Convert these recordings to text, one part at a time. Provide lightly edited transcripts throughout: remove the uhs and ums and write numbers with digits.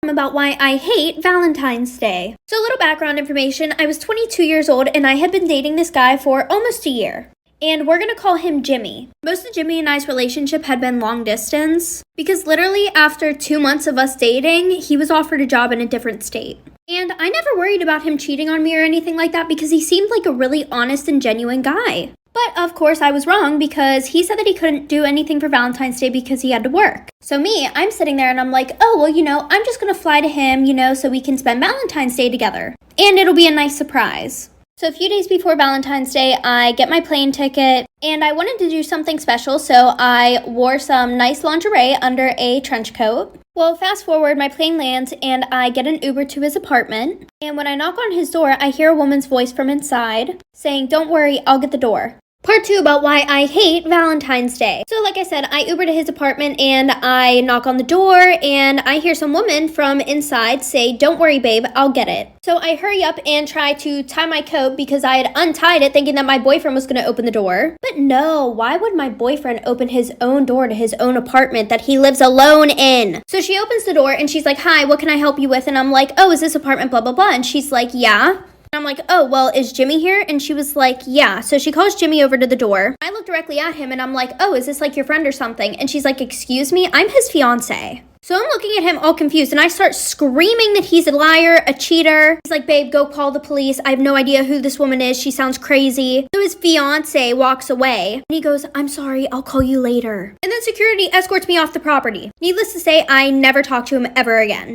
About why I hate Valentine's Day. So a little background information, I was 22 years old and I had been dating this guy for almost a year. And we're gonna call him Jimmy. Most of Jimmy and I's relationship had been long distance because literally after 2 months of us dating, he was offered a job in a different state. And I never worried about him cheating on me or anything like that because he seemed like a really honest and genuine guy. But of course I was wrong because he said that he couldn't do anything for Valentine's Day because he had to work. So I'm sitting there and I'm like, oh, well, I'm just gonna fly to him, so we can spend Valentine's Day together. And it'll be a nice surprise. So a few days before Valentine's Day, I get my plane ticket and I wanted to do something special, so I wore some nice lingerie under a trench coat. Well, fast forward, my plane lands and I get an Uber to his apartment. And when I knock on his door, I hear a woman's voice from inside saying, "Don't worry, I'll get the door." Part 2 about why I hate Valentine's Day. So like I said, I Uber to his apartment and I knock on the door and I hear some woman from inside say, "Don't worry, babe, I'll get it." So I hurry up and try to tie my coat because I had untied it thinking that my boyfriend was going to open the door. But no, why would my boyfriend open his own door to his own apartment that he lives alone in? So she opens the door and she's like, "Hi, what can I help you with?" And I'm like, "Oh, is this apartment blah, blah, blah?" And she's like, "Yeah." I'm like, "Oh, well, is Jimmy here?" And she was like, "Yeah." So she calls Jimmy over to the door. I look directly at him and I'm like, "Oh, is this like your friend or something?" And she's like, "Excuse me, I'm his fiance." So I'm looking at him all confused and I start screaming that he's a liar, a cheater. He's like, "Babe, go call the police. I have no idea who this woman is. She sounds crazy." So his fiance walks away and he goes, "I'm sorry, I'll call you later." And then security escorts me off the property. Needless to say, I never talk to him ever again.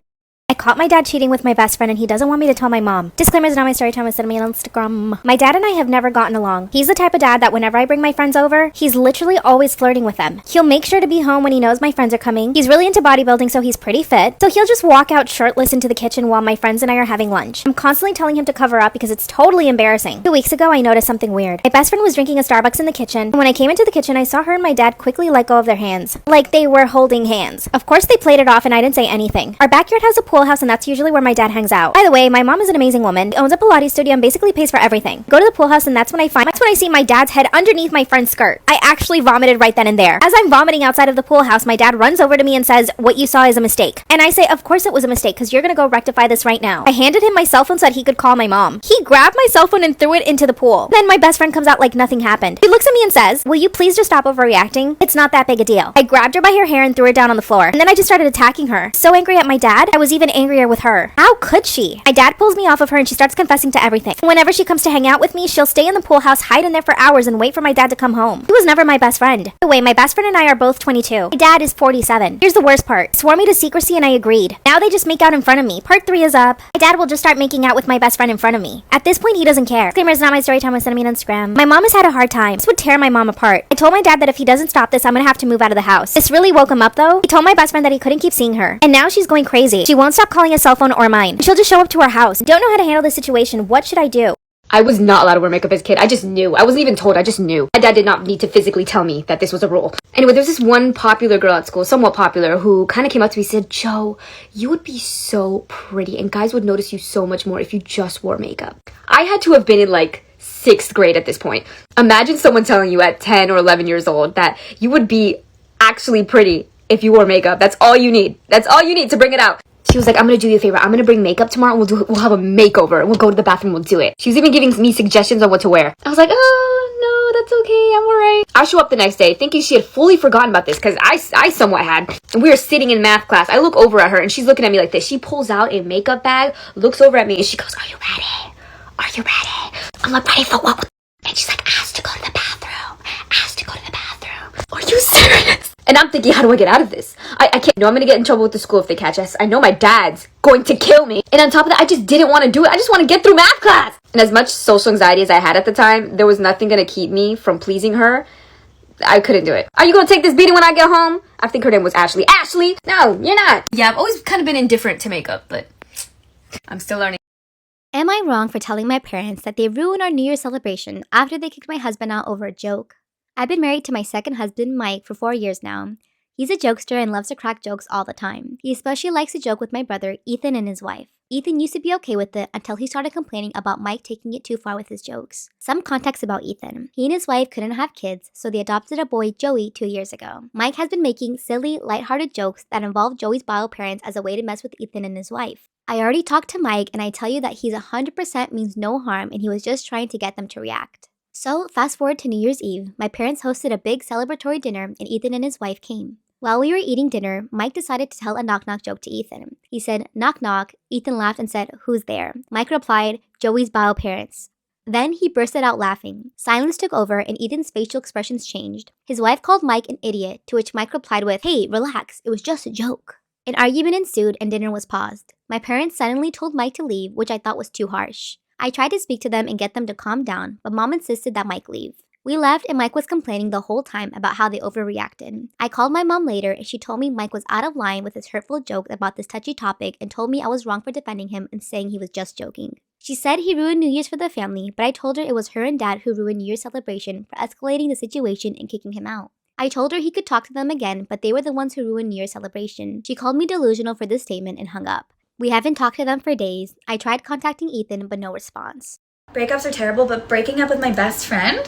I caught my dad cheating with my best friend and he doesn't want me to tell my mom. Disclaimers not my story time, send me on Instagram. My dad and I have never gotten along. He's the type of dad that whenever I bring my friends over, he's literally always flirting with them. He'll make sure to be home when he knows my friends are coming. He's really into bodybuilding, so he's pretty fit. So he'll just walk out shirtless into the kitchen while my friends and I are having lunch. I'm constantly telling him to cover up because it's totally embarrassing. 2 weeks ago, I noticed something weird. My best friend was drinking a Starbucks in the kitchen, and when I came into the kitchen, I saw her and my dad quickly let go of their hands. Like they were holding hands. Of course, they played it off and I didn't say anything. Our backyard has a pool house and that's usually where my dad hangs out. By the way, my mom is an amazing woman, owns a Pilates studio and basically pays for everything. Go to the pool house and that's when I see my dad's head underneath my friend's skirt. I actually vomited right then and there. As I'm vomiting outside of the pool house, my dad runs over to me and says, "What you saw is a mistake." And I say, "Of course it was a mistake because you're gonna go rectify this right now." I handed him my cell phone so that he could call my mom. He grabbed my cell phone and threw it into the pool. Then my best friend comes out like nothing happened. He looks at me and says, "Will you please just stop overreacting? It's not that big a deal." I grabbed her by her hair and threw her down on the floor. And then I just started attacking her. So angry at my dad, I was even angrier with her. How could she? My dad pulls me off of her and she starts confessing to everything. Whenever she comes to hang out with me, she'll stay in the pool house, hide in there for hours, and wait for my dad to come home. He was never my best friend. By the way, my best friend and I are both 22. My dad is 47. Here's the worst part. He swore me to secrecy and I agreed. Now they just make out in front of me. Part 3 is up. My dad will just start making out with my best friend in front of me. At this point, he doesn't care. Disclaimer is not my story time, send me on Instagram. My mom has had a hard time. This would tear my mom apart. I told my dad that if he doesn't stop this, I'm gonna have to move out of the house. This really woke him up though. He told my best friend that he couldn't keep seeing her. And now she's going crazy. She won't stop calling his cell phone or mine. She'll just show up to our house. Don't know how to handle this situation. What should I do? I was not allowed to wear makeup as a kid. I just knew. I wasn't even told. I just knew. My dad did not need to physically tell me that this was a rule. Anyway, there's this one popular girl at school, somewhat popular, who kind of came up to me and said, "Joe, you would be so pretty and guys would notice you so much more if you just wore makeup." I had to have been in like 6th grade at this point. Imagine someone telling you at 10 or 11 years old that you would be actually pretty if you wore makeup. That's all you need. That's all you need to bring it out. She was like, "I'm gonna do you a favor. I'm gonna bring makeup tomorrow and we'll have a makeover and we'll go to the bathroom, we'll do it." She was even giving me suggestions on what to wear. I was like, "Oh, no, that's okay. I'm alright." I show up the next day thinking she had fully forgotten about this because I somewhat had. And we were sitting in math class. I look over at her and she's looking at me like this. She pulls out a makeup bag, looks over at me and she goes, "Are you ready? Are you ready?" I'm like, "Ready for what?" And she's like, "Asked to go to the bathroom. Asked to go to the bathroom." Are you serious? And I'm thinking, how do I get out of this? I can't. No, I'm going to get in trouble with the school if they catch us. I know my dad's going to kill me. And on top of that, I just didn't want to do it. I just want to get through math class. And as much social anxiety as I had at the time, there was nothing going to keep me from pleasing her. I couldn't do it. "Are you going to take this beating when I get home?" I think her name was Ashley. Ashley! No, you're not. Yeah, I've always kind of been indifferent to makeup, but I'm still learning. Am I wrong for telling my parents that they ruined our New Year's celebration after they kicked my husband out over a joke? I've been married to my second husband, Mike, for 4 years now. He's a jokester and loves to crack jokes all the time. He especially likes to joke with my brother, Ethan, and his wife. Ethan used to be okay with it until he started complaining about Mike taking it too far with his jokes. Some context about Ethan. He and his wife couldn't have kids, so they adopted a boy, Joey, 2 years ago. Mike has been making silly, lighthearted jokes that involve Joey's bio parents as a way to mess with Ethan and his wife. I already talked to Mike, and I tell you that he's 100% means no harm, and he was just trying to get them to react. So, fast forward to New Year's Eve, my parents hosted a big celebratory dinner, and Ethan and his wife came. While we were eating dinner, Mike decided to tell a knock-knock joke to Ethan. He said, "Knock knock." Ethan laughed and said, "Who's there?" Mike replied, "Joey's bio parents." Then he bursted out laughing. Silence took over and Ethan's facial expressions changed. His wife called Mike an idiot, to which Mike replied with, "Hey, relax, it was just a joke." An argument ensued and dinner was paused. My parents suddenly told Mike to leave, which I thought was too harsh. I tried to speak to them and get them to calm down, but Mom insisted that Mike leave. We left and Mike was complaining the whole time about how they overreacted. I called my mom later and she told me Mike was out of line with his hurtful joke about this touchy topic and told me I was wrong for defending him and saying he was just joking. She said he ruined New Year's for the family, but I told her it was her and Dad who ruined New Year's celebration for escalating the situation and kicking him out. I told her he could talk to them again, but they were the ones who ruined New Year's celebration. She called me delusional for this statement and hung up. We haven't talked to them for days. I tried contacting Ethan, but no response. Breakups are terrible, but breaking up with my best friend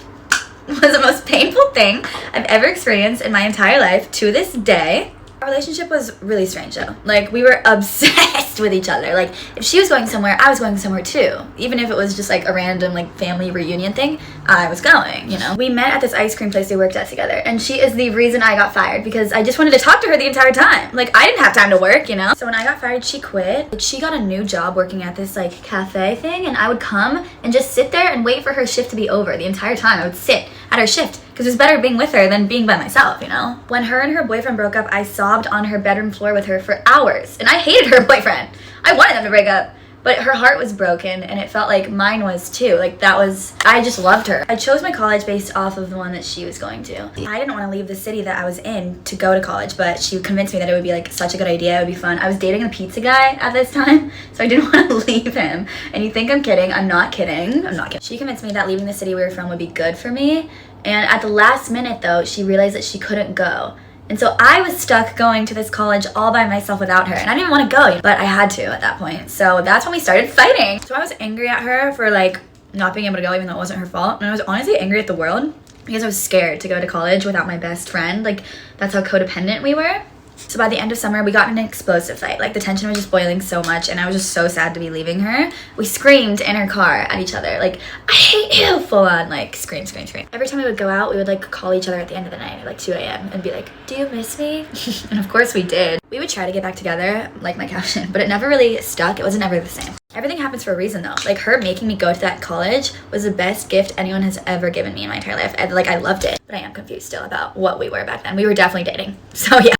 was the most painful thing I've ever experienced in my entire life to this day. Our relationship was really strange though. Like, we were obsessed with each other. Like, if she was going somewhere, I was going somewhere too. Even if it was just like a random like family reunion thing, I was going, you know. We met at this ice cream place we worked at together, and she is the reason I got fired because I just wanted to talk to her the entire time. Like, I didn't have time to work, you know. So when I got fired, she quit. Like, she got a new job working at this like cafe thing, and I would come and just sit there and wait for her shift to be over the entire time. I would sit at her shift because it's better being with her than being by myself, you know? When her and her boyfriend broke up, I sobbed on her bedroom floor with her for hours, and I hated her boyfriend. I wanted them to break up, but her heart was broken, and it felt like mine was too. Like, I just loved her. I chose my college based off of the one that she was going to. I didn't want to leave the city that I was in to go to college, but she convinced me that it would be like such a good idea. It would be fun. I was dating a pizza guy at this time, so I didn't want to leave him. And you think I'm kidding? I'm not kidding. I'm not kidding. She convinced me that leaving the city we were from would be good for me. And at the last minute though, she realized that she couldn't go. And so I was stuck going to this college all by myself without her. And I didn't want to go, but I had to at that point. So that's when we started fighting. So I was angry at her for like not being able to go even though it wasn't her fault. And I was honestly angry at the world because I was scared to go to college without my best friend. Like, that's how codependent we were. So by the end of summer, we got in an explosive fight. Like, the tension was just boiling so much, and I was just so sad to be leaving her. We screamed in her car at each other, like, "I hate you," full on, like, scream, scream, scream. Every time we would go out, we would, like, call each other at the end of the night at, like, 2 a.m. and be like, "Do you miss me?" And of course we did. We would try to get back together, like my caption, but it never really stuck. It wasn't ever the same. Everything happens for a reason, though. Like, her making me go to that college was the best gift anyone has ever given me in my entire life. I loved it. But I am confused still about what we were back then. We were definitely dating. So, yeah.